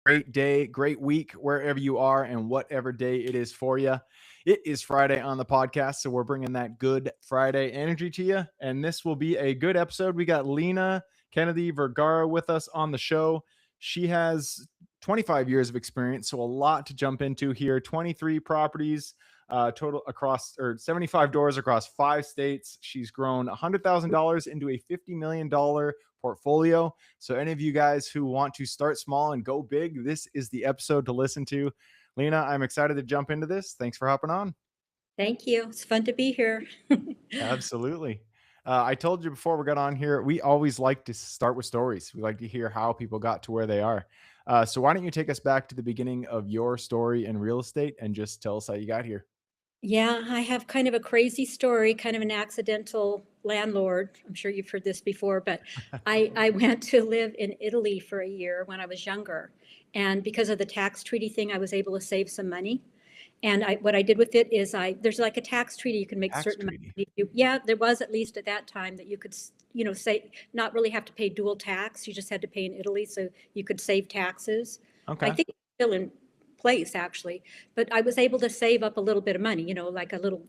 Great day, great week, wherever you are and whatever day it is for you. It is Friday on the podcast, so we're bringing that good Friday energy to you. And this will be a good episode. We got Lena Kennedy Vergara with us on the show. She has 25 years of experience, so a lot to jump into here. 23 properties total across, or 75 doors across 5 states. She's grown $100,000 into a $50 million portfolio. So, any of you guys who want to start small and go big, this is the episode to listen to. Lena, I'm excited to jump into this. Thanks for hopping on. Thank you. It's fun to be here. Absolutely. I told you before we got on here, we always like to start with stories. We like to hear how people got to where they are. So, why don't you take us back to the beginning of your story in real estate and just tell us how you got here? Yeah, I have kind of a crazy story, kind of an accidental landlord. I'm sure you've heard this before, but I went to live in Italy for a year when I was younger. And because of the tax treaty thing, I was able to save some money. And what I did with it is there's like a tax treaty, you can make Tax certain amount treaty. of money. Yeah, there was at least at that time that you could, say, not really have to pay dual tax. You just had to pay in Italy, so you could save taxes. I Okay. think it's still in place actually, but I was able to save up a little bit of money, like a little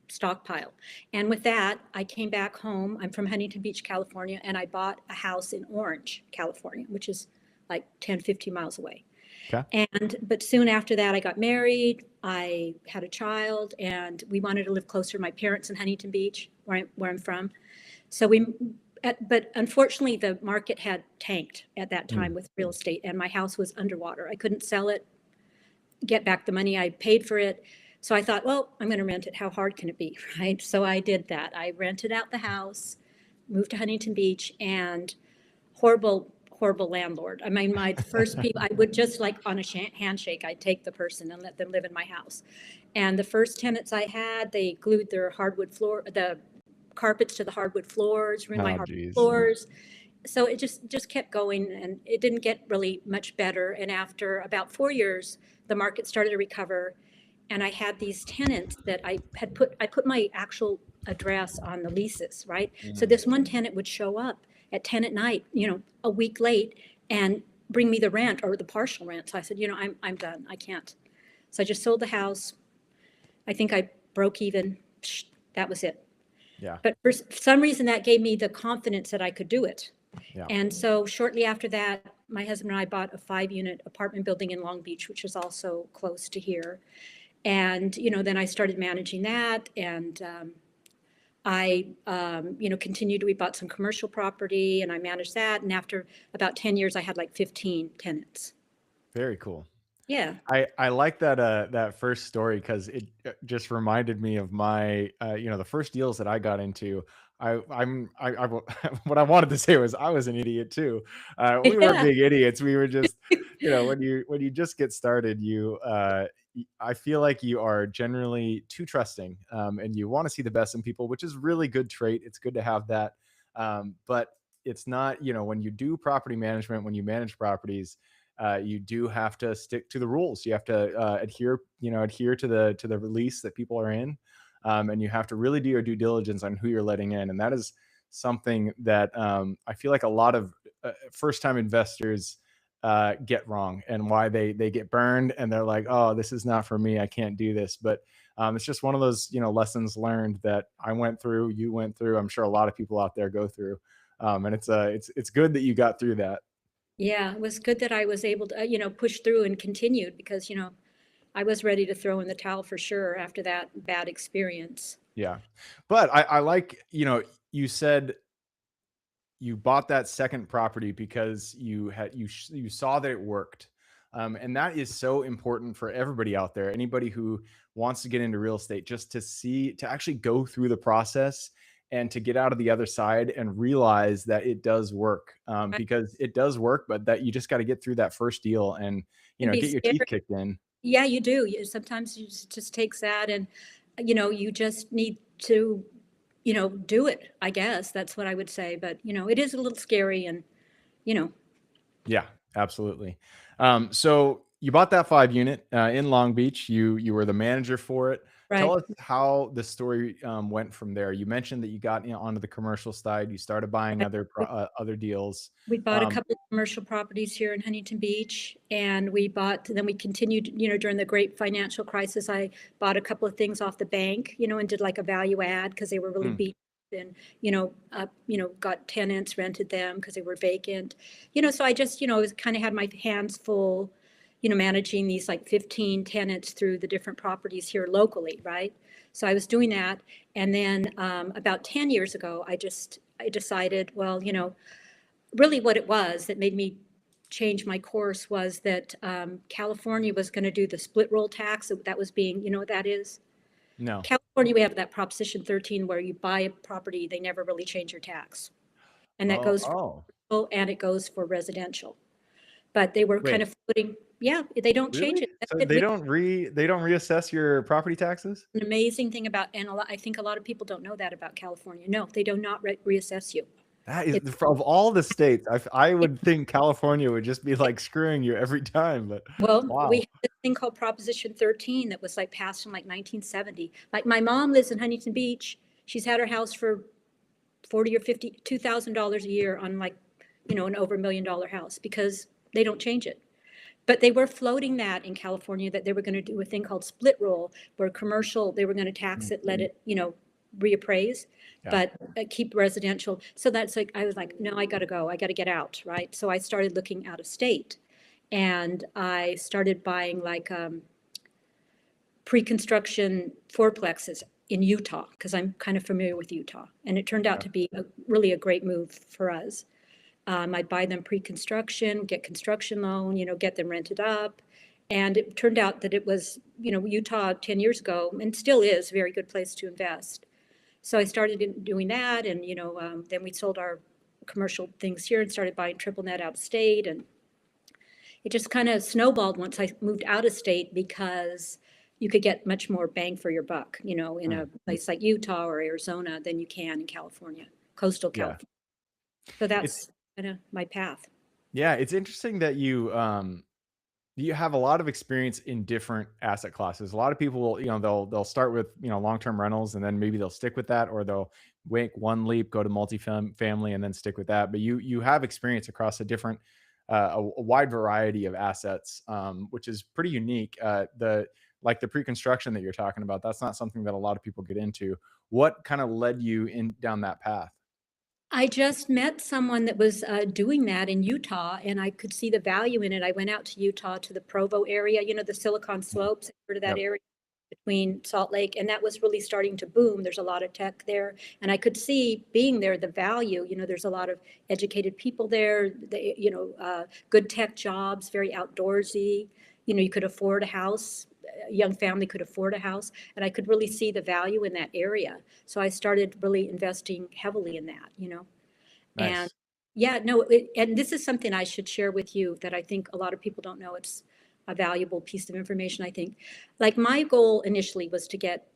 stockpile. And with that, I came back home. I'm from Huntington Beach, California, and I bought a house in Orange, California, which is like 10, 15 miles away. Okay. But soon after that, I got married. I had a child, and we wanted to live closer to my parents in Huntington Beach, where I'm from. So but unfortunately, the market had tanked at that time Mm. with real estate, and my house was underwater. I couldn't sell it, get back the money I paid for it. So I thought, well, I'm going to rent it. How hard can it be, right? So I did that. I rented out the house, moved to Huntington Beach, and horrible, horrible landlord. I mean, my first people, I would just like on a handshake, I'd take the person and let them live in my house. And the first tenants I had, they glued their the carpets to the hardwood floors, ruined my Oh, hardwood geez. floors. So it just kept going, and it didn't get really much better. And after about 4 years, the market started to recover, and I had these tenants that I put my actual address on the leases, right? So Mm. this one tenant would show up at 10 at night, a week late, and bring me the rent or the partial rent. So I said, I'm done. I can't. So I just sold the house. I think I broke even. That was it. Yeah. But for some reason, that gave me the confidence that I could do it. Yeah. And so shortly after that, my husband and I bought a 5-unit apartment building in Long Beach, which is also close to here. And, then I started managing that. And continued. We bought some commercial property and I managed that. And after about 10 years, I had like 15 tenants. Very cool. Yeah. I like that first story because it just reminded me of my the first deals that I got into. What I wanted to say was I was an idiot too. We weren't Yeah. big idiots. We were just when you just get started, I feel like you are generally too trusting, and you want to see the best in people, which is really good trait. It's good to have that, but it's not when you do property management, when you manage properties, you do have to stick to the rules. You have to adhere to the release that people are in, and you have to really do your due diligence on who you're letting in. And that is something that I feel like a lot of first time investors get wrong, and why they get burned, and they're like, oh, this is not for me. I can't do this. But it's just one of those lessons learned that I went through, you went through. I'm sure a lot of people out there go through, and it's good that you got through that. Yeah. It was good that I was able to, push through and continued because, I was ready to throw in the towel for sure after that bad experience. Yeah. But I like, you said you bought that second property because you saw that it worked. And that is so important for everybody out there. Anybody who wants to get into real estate, just to actually go through the process and to get out of the other side and realize that it does work, Right. because it does work, but that you just got to get through that first deal and And be get your teeth scared. kicked in. Yeah, you do. Sometimes you just takes that and, you just need to, do it. I guess that's what I would say. But, it is a little scary and, you know, Yeah, absolutely. So you bought that 5 unit in Long Beach. You were the manager for it. Tell Right. us how the story went from there. You mentioned that you got, onto the commercial side. You started buying Right. other deals. We bought a Um, couple of commercial properties here in Huntington Beach, and then we continued, during the great financial crisis, I bought a couple of things off the bank, and did like a value add because they were really mm, beat and, got tenants, rented them because they were vacant. So I just, was kind of had my hands full, managing these like 15 tenants through the different properties here locally, right? So I was doing that. And then about 10 years ago, I decided, well, really what it was that made me change my course was that California was going to do the split roll tax that was being, you know what that is? no. California, we have that Proposition 13 where you buy a property, they never really change your tax. And that Oh, goes for oh, commercial and it goes for residential. But they were kind wait, of putting, yeah, they don't change really? it. So they don't reassess your property taxes? An amazing thing about, and I think a lot of people don't know that about California. No, they do not reassess you. That is It's of all the states. I would think California would just be like screwing you every time, but Well, we wow. had this thing called Proposition 13 that was like passed in like 1970. Like my mom lives in Huntington Beach. She's had her house for 40 or 50, $2,000 a year on like, an over $1 million house because they don't change it. But they were floating that in California that they were going to do a thing called split roll where commercial, they were going to tax it, let it, reappraise, Yeah. but keep residential. So that's like, I was like, no, I got to go. I got to get out. Right. So I started looking out of state and I started buying like pre-construction fourplexes in Utah because I'm kind of familiar with Utah. And it turned out Okay. to be really a great move for us. I'd buy them pre-construction, get construction loan, get them rented up. And it turned out that it was, Utah 10 years ago, and still is a very good place to invest. So I started doing that. And, then we sold our commercial things here and started buying triple net out of state. And it just kind of snowballed once I moved out of state because you could get much more bang for your buck, in Mm, a place like Utah or Arizona than you can in California, coastal yeah. California. So It's that's kind of my path. yeah, it's interesting that you have a lot of experience in different asset classes. A lot of people will, they'll start with, long-term rentals and then maybe they'll stick with that, or they'll make one leap, go to family and then stick with that. But you have experience across a different a wide variety of assets, which is pretty unique. The like the pre-construction that you're talking about, that's not something that a lot of people get into. What kind of led you in down that path? I just met someone that was doing that in Utah, and I could see the value in it. I went out to Utah to the Provo area, the Silicon Mhm. Slopes, heard of that Yep. area between Salt Lake, and that was really starting to boom. There's a lot of tech there, and I could see being there the value. There's a lot of educated people there. Good tech jobs, very outdoorsy. You could afford a house. A young family could afford a house, and I could really see the value in that area. So I started really investing heavily in that. And Nice. yeah, no, and this is something I should share with you that I think a lot of people don't know. It's a valuable piece of information, I think. Like my goal initially was to get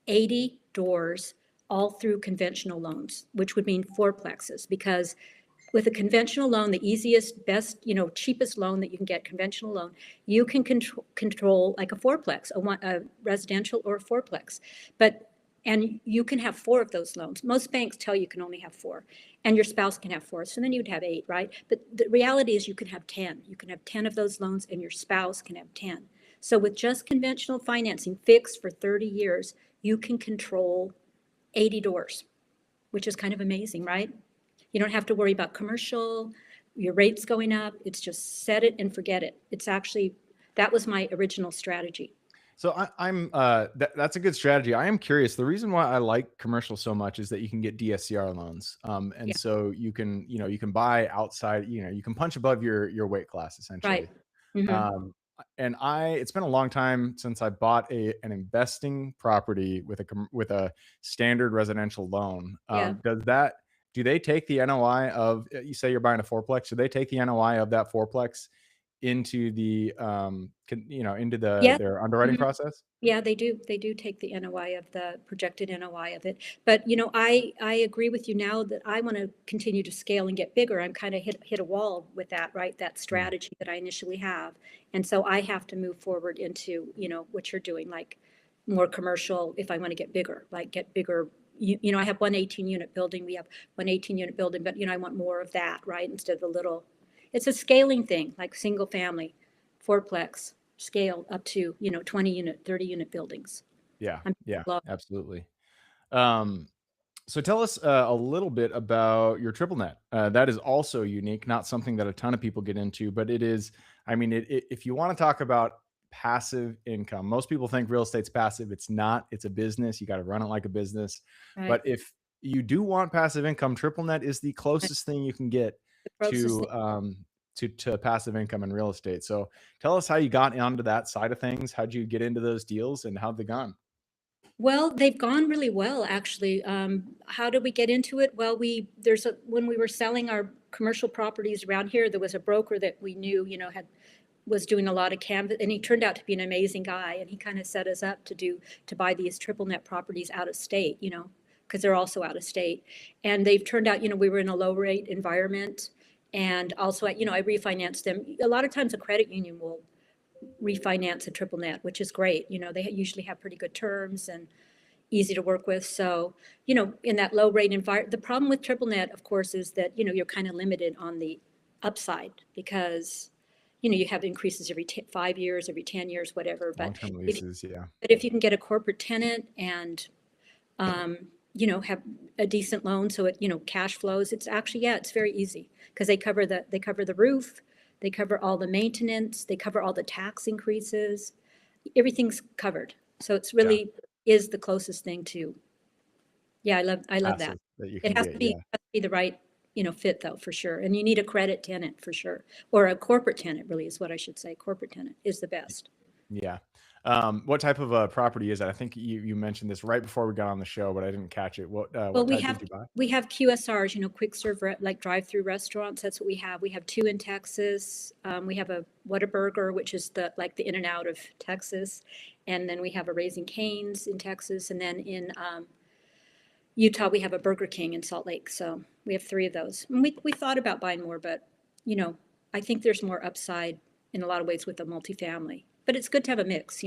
80 doors all through conventional loans, which would mean fourplexes, because with a conventional loan, the easiest, best, cheapest loan that you can get, conventional loan, you can control like a fourplex, a residential or a fourplex. But and you can have four of those loans. Most banks tell you can only have four, and your spouse can have four. So then you'd have eight, right? But the reality is you can have 10. You can have 10 of those loans, and your spouse can have 10. So with just conventional financing fixed for 30 years, you can control 80 doors, which is kind of amazing, right? You don't have to worry about commercial, your rates going up. It's just set it and forget it. It's actually, that was my original strategy. So I'm that's a good strategy. I am curious. The reason why I like commercial so much is that you can get DSCR loans, and Yeah, so you can buy outside. You can punch above your weight class right. essentially. Hmm. Um, and it's been a long time since I bought an investing property with with a standard residential loan. Yeah. Do they take the NOI of, you say you're buying a fourplex? Do they take the NOI of that fourplex into into Yeah. their underwriting Mhm. process? Yeah, they do. They do take the NOI of the projected NOI of it. But I agree with you now that I want to continue to scale and get bigger. I'm kind of hit a wall with that, right? That Mm, strategy that I initially have. And so I have to move forward into, what you're doing, like more commercial if I want to get bigger, like get bigger. I have one 18-unit building. We have one 18-unit building, but I want more of that, right? Instead of the little, it's a scaling thing, like single family, fourplex, scale up to, 20-unit, 30-unit buildings. Yeah. I'm Yeah. love. Absolutely. Um, So tell us a little bit about your triple net. That is also unique, not something that a ton of people get into, but it is. I mean, if you want to talk about passive income, most people think real estate's passive. It's not. It's a business. You got to run it like a business. Right. But if you do want passive income, triple net is the closest thing you can get The closest to thing. to passive income in real estate. So tell us how you got onto that side of things. How'd you get into those deals, and how'd they gone? Well, they've gone really well, actually. How did we get into it? Well, when we were selling our commercial properties around here, there was a broker that we knew, was doing a lot of canvas, and he turned out to be an amazing guy, and he kind of set us up to buy these triple net properties out of state, because they're also out of state, and they've turned out, we were in a low rate environment, and also, I refinanced them. A lot of times, a credit union will refinance a triple net, which is great. They usually have pretty good terms and easy to work with. So, in that low rate environment, the problem with triple net, of course, is that, you're kind of limited on the upside because, you have increases every 5 years, every 10 years, whatever. Long But term if, leases, yeah, but if you can get a corporate tenant and, have a decent loan, so it, cash flows, it's actually, yeah, it's very easy because they cover the roof, they cover all the maintenance, they cover all the tax increases, everything's covered. So it's yeah, really is the closest thing to, yeah, I love that. passive that you It can has get. to be, Yeah. the right, fit though, for sure. And you need a credit tenant for sure, or a corporate tenant really is what I should say. Corporate tenant is the best. Yeah. What type of property is that? I think you mentioned this right before we got on the show, but I didn't catch it. Well, What we type did have you buy? we have QSRs, quick serve like drive-through restaurants. That's what we have. We have two in Texas. We have a Whataburger, which is the like the In and Out of Texas, and then we have a Raising Cane's in Texas, and then in Utah we have a Burger King in Salt Lake. So we have three of those. And we thought about buying more, but you know, I think there's more upside in a lot of ways with the multifamily. But it's good to have a mix.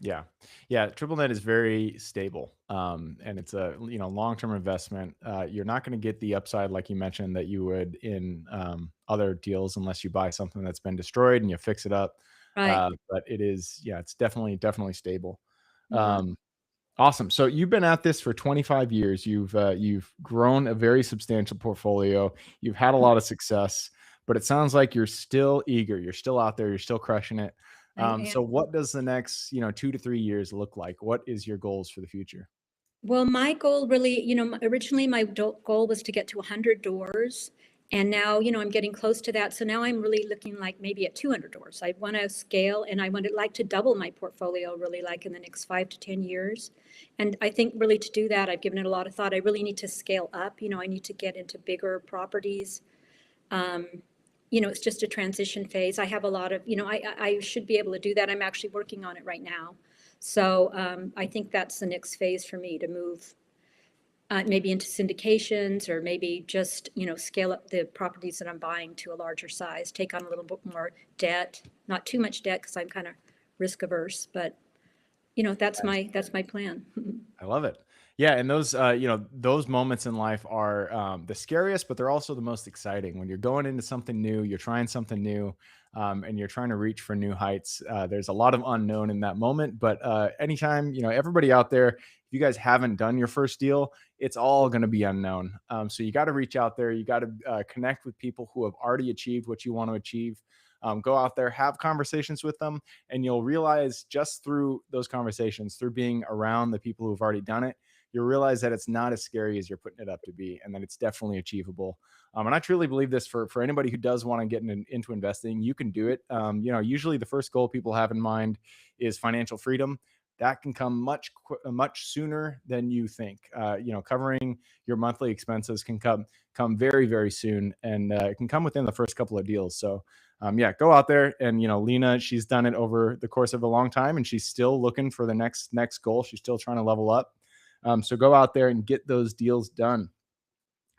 Yeah, yeah. Triple net is very stable, and it's a long term investment. You're not going to get the upside like you mentioned that you would in other deals unless you buy something that's been destroyed and you fix it up. Right. But it is, yeah, it's definitely stable. Yeah. Um, Awesome. So you've been at this for 25 years. You've grown a very substantial portfolio. You've had a lot of success, but it sounds like you're still eager. You're still out there. You're still crushing it. I So am. what does the next 2 to 3 years look like? What is your goals for the future? Well, my goal really, originally my goal was to get to 100 doors. And now, I'm getting close to that. So now I'm really looking like maybe at 200 doors. I want to scale and I want to like to double my portfolio really like in the next 5 to 10 years. And I think really to do that, I've given it a lot of thought. I really need to scale up. I need to get into bigger properties. Um, it's just a transition phase. I have a lot of, I should be able to do that. I'm actually working on it right now. So I think that's the next phase for me to move maybe into syndications or maybe just, scale up the properties that I'm buying to a larger size, take on a little bit more debt, not too much debt because I'm kind of risk averse, but that's my plan. I love it. Yeah, and those those moments in life are the scariest, but they're also the most exciting. When you're going into something new, you're trying something new, and you're trying to reach for new heights. There's a lot of unknown in that moment, but anytime everybody out there, if you guys haven't done your first deal, it's all going to be unknown. So you got to reach out there. You got to connect with people who have already achieved what you want to achieve. Go out there, have conversations with them, and you'll realize just through those conversations, through being around the people who've already done it, you'll realize that it's not as scary as you're putting it up to be, and that it's definitely achievable. And I truly believe this for anybody who does want to get into investing, you can do it. Usually the first goal people have in mind is financial freedom. That can come much sooner than you think. Covering your monthly expenses can come very very soon, and it can come within the first couple of deals. So yeah, go out there, and Lena, she's done it over the course of a long time, and she's still looking for the next goal. She's still trying to level up. So go out there and get those deals done.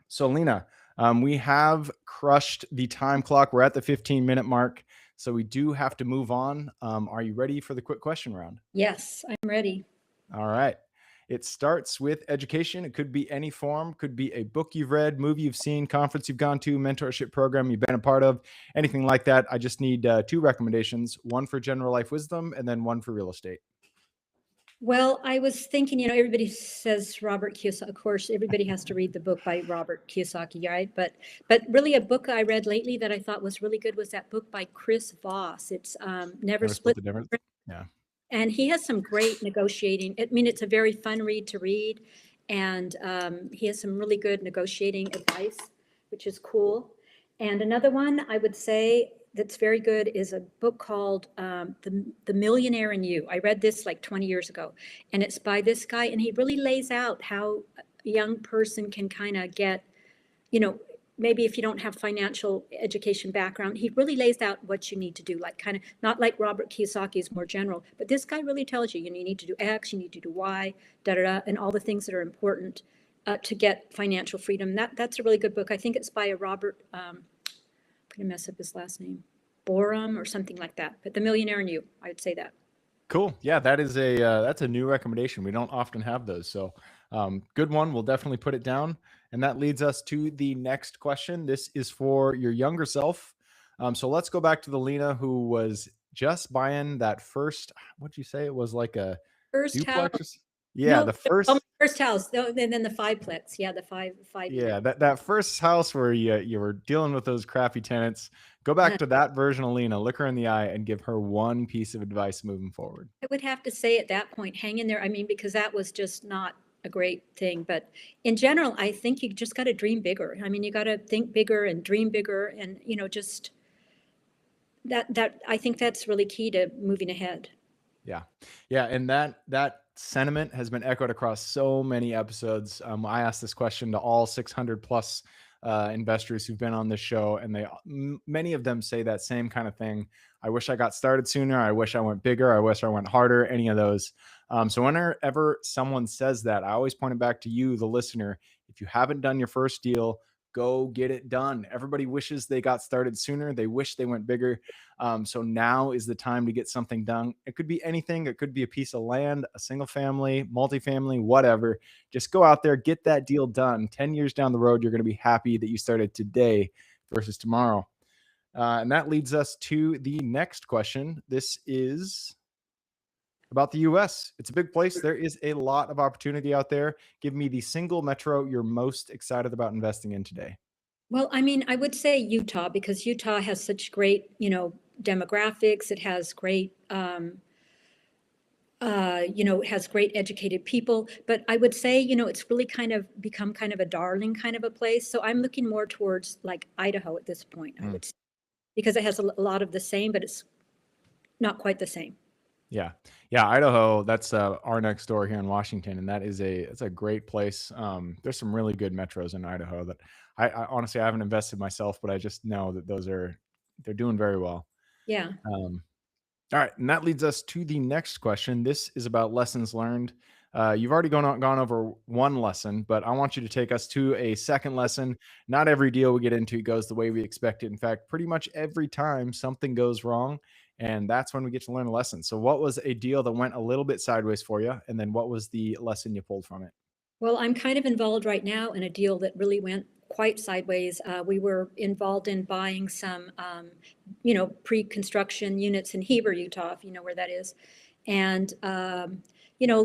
So Lena, we have crushed the time clock. We're at the 15-minute mark, so we do have to move on. Are you ready for the quick question round? Yes, I'm ready. All right. It starts with education. It could be any form, could be a book you've read, movie you've seen, conference you've gone to, mentorship program you've been a part of, anything like that. I just need two recommendations, one for general life wisdom and then one for real estate. Well, I was thinking, everybody says Robert Kiyosaki. Of course, everybody has to read the book by Robert Kiyosaki, right? But really, a book I read lately that I thought was really good was that book by Chris Voss. It's Never Never split Split. the difference. Yeah. And he has some great negotiating. I mean, it's a very fun read to read, and he has some really good negotiating advice, which is cool. And another one I would say that's very good is a book called the Millionaire in You. I read this like 20 years ago, and it's by this guy, and he really lays out how a young person can kind of get, you know, maybe if you don't have financial education background, he really lays out what you need to do, like kind of not like Robert Kiyosaki is more general, but this guy really tells you, you need to do X, you need to do Y, da da da, and all the things that are important to get financial freedom. That's a really good book. I think it's by a Robert. I'm gonna mess up his last name, Borum or something like that. But The Millionaire in You, I would say that. Cool. Yeah, that is a that's a new recommendation. We don't often have those, so good one. We'll definitely put it down. And that leads us to the next question. This is for your younger self. So let's go back to the Lena who was just buying that first. What'd you say? It was like a First house. duplex. Yeah, No, the oh, my first. first house. No, and then the fiveplex. Yeah, the five unit. Yeah, that first house where you were dealing with those crappy tenants. Go back to that version of Lena, look her in the eye, and give her one piece of advice moving forward. I would have to say at that point, hang in there. I mean, because that was just not a great thing. But in general, I think you just got to dream bigger. I mean, you got to think bigger and dream bigger, and just that. I think that's really key to moving ahead. Yeah. Yeah. And that sentiment has been echoed across so many episodes. I asked this question to all 600 plus investors who've been on this show, and many of them say that same kind of thing. I wish I got started sooner. I wish I went bigger. I wish I went harder. Any of those. So whenever someone says that, I always point it back to you, the listener. If you haven't done your first deal, go get it done. Everybody wishes they got started sooner. They wish they went bigger. So now is the time to get something done. It could be anything. It could be a piece of land, a single family, multifamily, whatever. Just go out there, get that deal done. 10 years down the road, you're going to be happy that you started today versus tomorrow. And that leads us to the next question. This is about the US. It's a big place. There is a lot of opportunity out there. Give me the single metro you're most excited about investing in today. Well, I mean, I would say Utah because Utah has such great, demographics. It has great, it has great educated people. But I would say, it's really kind of become kind of a darling kind of a place. So I'm looking more towards like Idaho at this point, I Mm. would say, because it has a lot of the same, but it's not quite the same. Yeah. Yeah, Idaho, that's our next door here in Washington, and it's a great place. There's some really good metros in Idaho that I honestly I haven't invested myself, but I just know that they're doing very well. Yeah. Um, all right, and that leads us to the next question. This is about lessons learned. You've already gone over one lesson, but I want you to take us to a second lesson. Not every deal we get into goes the way we expected. In fact, pretty much every time something goes wrong, and that's when we get to learn a lesson. So, what was a deal that went a little bit sideways for you, and then what was the lesson you pulled from it? Well, I'm kind of involved right now in a deal that really went quite sideways. We were involved in buying some, pre-construction units in Heber, Utah, if you know where that is. And,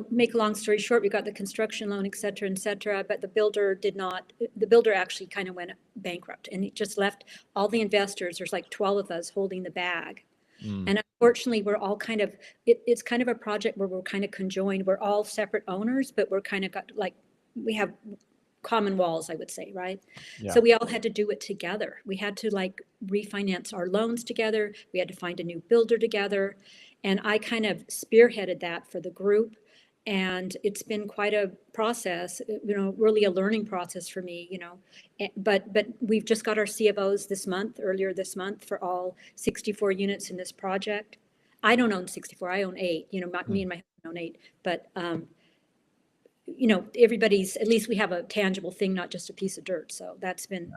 make a long story short, we got the construction loan, et cetera, but the builder did not, the builder actually kind of went bankrupt and he just left all the investors, there's like 12 of us holding the bag. Mm, And unfortunately, we're all kind of, it's kind of a project where we're kind of conjoined. We're all separate owners, but we're kind of got like, we have common walls, I would say, right? yeah. So we all had to do it together. We had to like refinance our loans together. We had to find a new builder together. And I kind of spearheaded that for the group. And it's been quite a process, really a learning process for me, But we've just got our CFOs this month, earlier this month, for all 64 units in this project. I don't own 64, I own 8, me Mm, and my husband own 8, but everybody's, at least we have a tangible thing, not just a piece of dirt. So that's been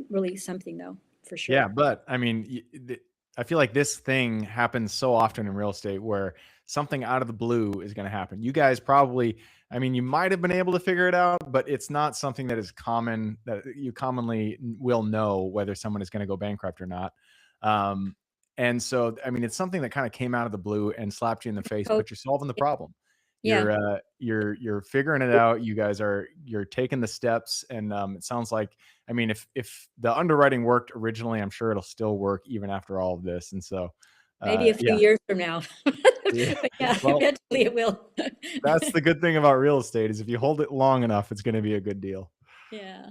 really something though, for yeah, sure. but I mean, I feel like this thing happens so often in real estate where something out of the blue is going to happen. You guys probably, I mean, you might have been able to figure it out, but it's not something that is common, that you commonly will know whether someone is going to go bankrupt or not. Um, and so, I mean, it's something that kind of came out of the blue and slapped you in the face, Oh, but you're solving the problem. yeah. You're figuring it out. You're taking the steps, and it sounds like, I mean, if the underwriting worked originally, I'm sure it'll still work even after all of this. And so, Maybe a few yeah, years from now. yeah. But yeah, Well, eventually it will. that's the good thing about real estate, is if you hold it long enough, it's going to be a good deal. Yeah,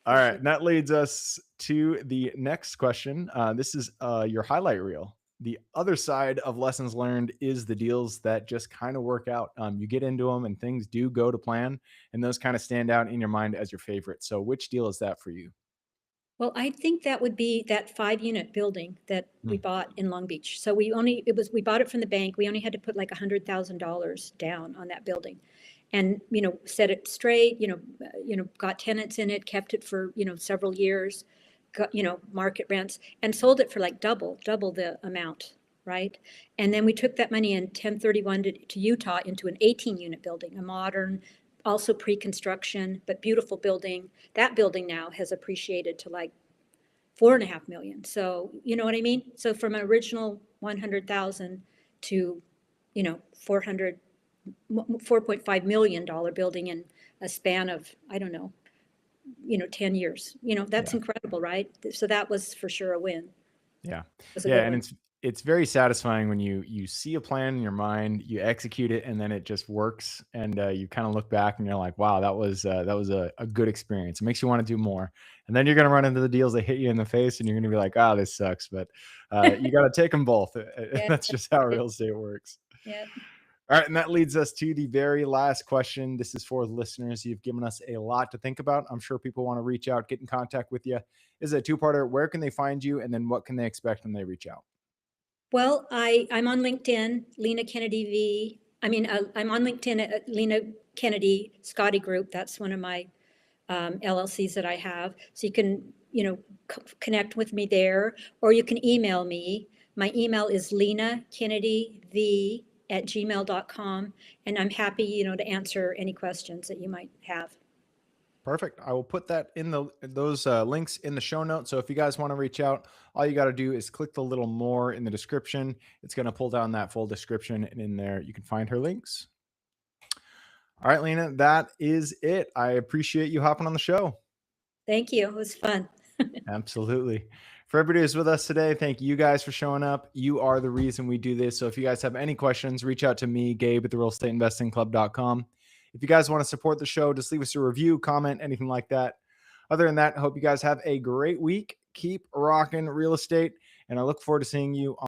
All for right, sure. and that leads us to the next question. This is your highlight reel. The other side of lessons learned is the deals that just kind of work out. You get into them and things do go to plan, and those kind of stand out in your mind as your favorite. So, which deal is that for you? Well, I think that would be that 5-unit building that we Mm, bought in Long Beach. So we bought it from the bank. We only had to put like $100,000 down on that building. And, set it straight, got tenants in it, kept it for, several years, got, market rents, and sold it for like double the amount, right? And then we took that money and 1031 to Utah into an 18-unit building, a modern, also pre-construction, but beautiful building. That building now has appreciated to like 4.5 million. So, you know what I mean? So from an original 100,000 to, 400, $4.5 million building in a span of, I don't know, 10 years. That's yeah. incredible, right? So that was for sure a win. Yeah. It was a Yeah, good and one. it's very satisfying when you see a plan in your mind, you execute it, and then it just works, and you kind of look back and you're like, wow, that was a good experience. It makes you want to do more. And then you're going to run into the deals that hit you in the face, and you're going to be like, ah, this sucks, but you got to take them both. Yeah, That's that's just how right. real estate works. Yeah. All right, and that leads us to the very last question. This is for listeners. You've given us a lot to think about. I'm sure people want to reach out, get in contact with you. This is a two-parter. Where can they find you, and then what can they expect when they reach out? Well, I'm on LinkedIn, Lena Kennedy V. I mean, I'm on LinkedIn at Lena Kennedy Scotty Group. That's one of my LLCs that I have. So you can, connect with me there, or you can email me. My email is lenakennedyv@gmail.com, and I'm happy, to answer any questions that you might have. Perfect. I will put that in those links in the show notes. So if you guys want to reach out, all you got to do is click the little more in the description. It's going to pull down that full description, and in there you can find her links. All right, Lena, that is it. I appreciate you hopping on the show. Thank you. It was fun. Absolutely. For everybody who's with us today, thank you guys for showing up. You are the reason we do this. So if you guys have any questions, reach out to me, Gabe at therealestateinvestingclub.com. If you guys want to support the show, just leave us a review, comment, anything like that. Other than that, I hope you guys have a great week. Keep rocking real estate, and I look forward to seeing you on